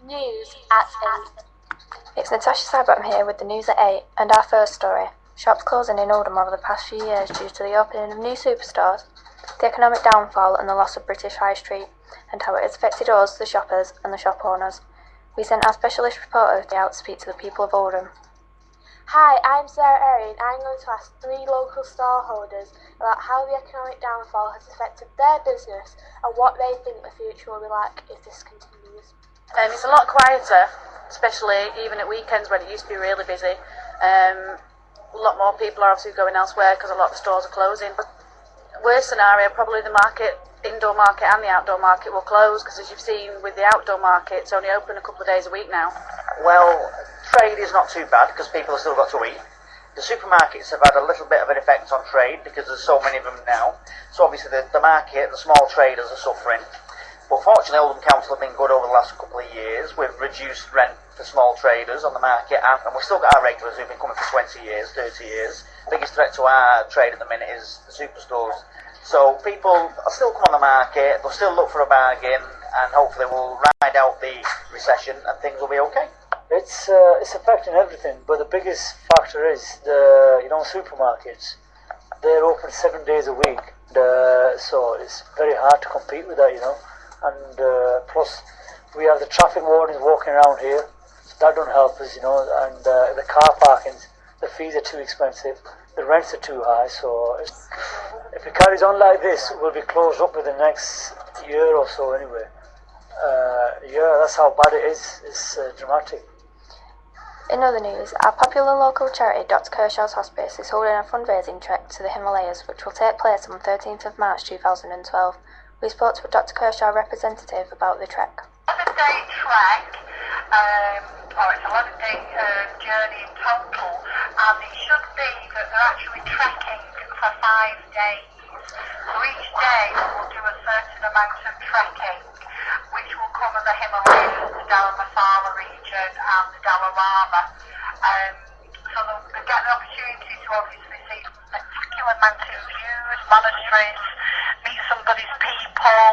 News at 8. It's Natasha Sidebottom here with the news at 8 and our first story. Shops closing in Oldham over the past few years due to the opening of new superstores, the economic downfall and the loss of British High Street, and how it has affected us, the shoppers, and the shop owners. We sent our specialist reporter out to speak to the people of Oldham. Hi, I'm Sarah Erin. I'm going to ask 3 local store holders about how the economic downfall has affected their business and what they think the future will be like if this continues. It's a lot quieter, especially even at weekends when it used to be really busy. A lot more people are obviously going elsewhere because a lot of the stores are closing. Worst scenario, probably the indoor market and the outdoor market will close, because as you've seen with the outdoor market, it's only open a couple of days a week now. Well, trade is not too bad because people have still got to eat. The supermarkets have had a little bit of an effect on trade because there's so many of them now. So obviously the market, the small traders are suffering. But fortunately, Oldham Council have been good over the last couple of years. We've reduced rent for small traders on the market, and we've still got our regulars who've been coming for 20 years, 30 years. The biggest threat to our trade at the minute is the superstores. So people will still come on the market, they'll still look for a bargain, and hopefully we'll ride out the recession and things will be okay. It's affecting everything, but the biggest factor is the supermarkets. They're open 7 days a week, so it's very hard to compete with that, And plus, we have the traffic wardens walking around here, so that don't help us, And the car parkings, the fees are too expensive, the rents are too high. So if it carries on like this, we'll be closed up within the next year or so anyway. That's how bad it is. It's dramatic. In other news, our popular local charity Dr Kershaw's Hospice is holding a fundraising trek to the Himalayas, which will take place on 13th of March 2012. We spoke to a Dr Kershaw representative about the trek. 11-day trek, or it's a 11-day journey in total, and it should be that they're actually trekking for 5 days. So each day we'll do a certain amount of trekking, which will cover the Himalayas, the Dharamsala region and the Dalai Lama. So they'll get the opportunity to obviously see spectacular mountain views, monasteries, meet somebody's people,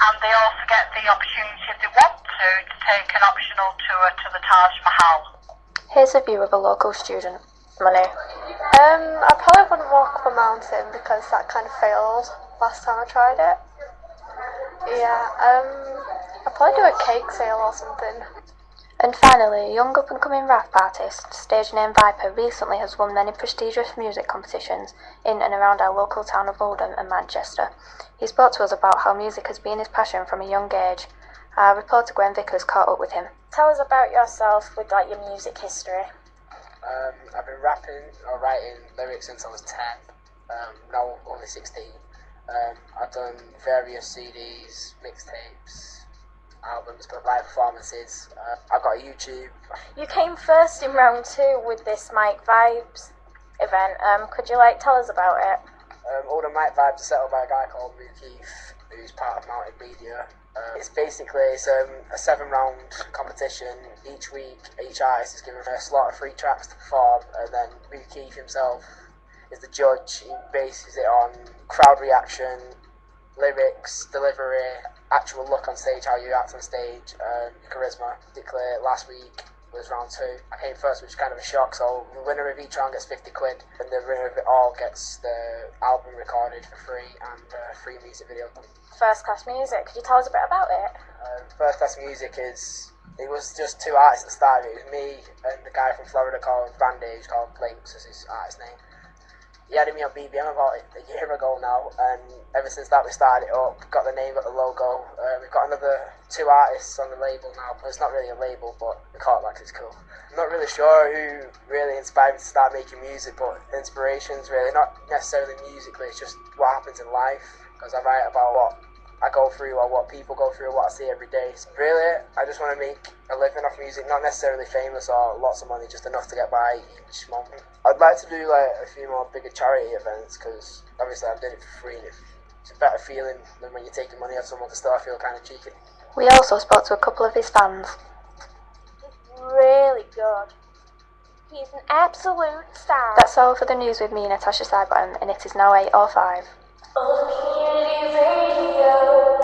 and they also get the opportunity, if they want to take an optional tour to the Taj Mahal. Here's a view of a local student. Money. I probably wouldn't walk up a mountain because that kind of failed last time I tried it. I'd probably do a cake sale or something. And finally, a young up-and-coming rap artist, stage name Viper, recently has won many prestigious music competitions in and around our local town of Oldham and Manchester. He spoke to us about how music has been his passion from a young age. Our reporter Gwen Vickers caught up with him. Tell us about yourself with your music history. I've been rapping or writing lyrics since I was 10, now only 16. I've done various CDs, mixtapes, albums, but live performances. I've got a YouTube. You came first in round 2 with this Mike Vibes event. Could you tell us about it? All the Mike Vibes are set up by a guy called Lou Keith, who's part of Mountain Media. It's a 7-round competition. Each week, each artist is given a slot of 3 tracks to perform, and then Lou Keith himself is the judge. He bases it on crowd reaction, lyrics, delivery, actual look on stage, how you act on stage, charisma. Particularly last week was round 2. I came first, which is kind of a shock. So the winner of each round gets 50 quid, and the winner of it all gets the album recorded for free and free music video. First Class Music, could you tell us a bit about it? First Class Music it was just 2 artists at the start of it. It was me and the guy from Florida called Bandage, called Blinks is his artist name. He added me on BBM about a year ago now, and ever since that we started it up, got the name, got the logo. We've got another 2 artists on the label now. It's not really a label, but we call it like it's cool. I'm not really sure who really inspired me to start making music, but inspiration's really not necessarily musically, it's just what happens in life, because I write about what I go through or what people go through or what I see every day. So really, I just want to make a living off music, not necessarily famous or lots of money, just enough to get by each month. I'd like to do a few more bigger charity events, because obviously I'm doing it for free. It's a better feeling than when you're taking money off someone to still feel kind of cheeky. We also spoke to a couple of his fans. He's really good. He's an absolute star. That's all for the news with me, Natasha Sidebottom, and it is now 8:05.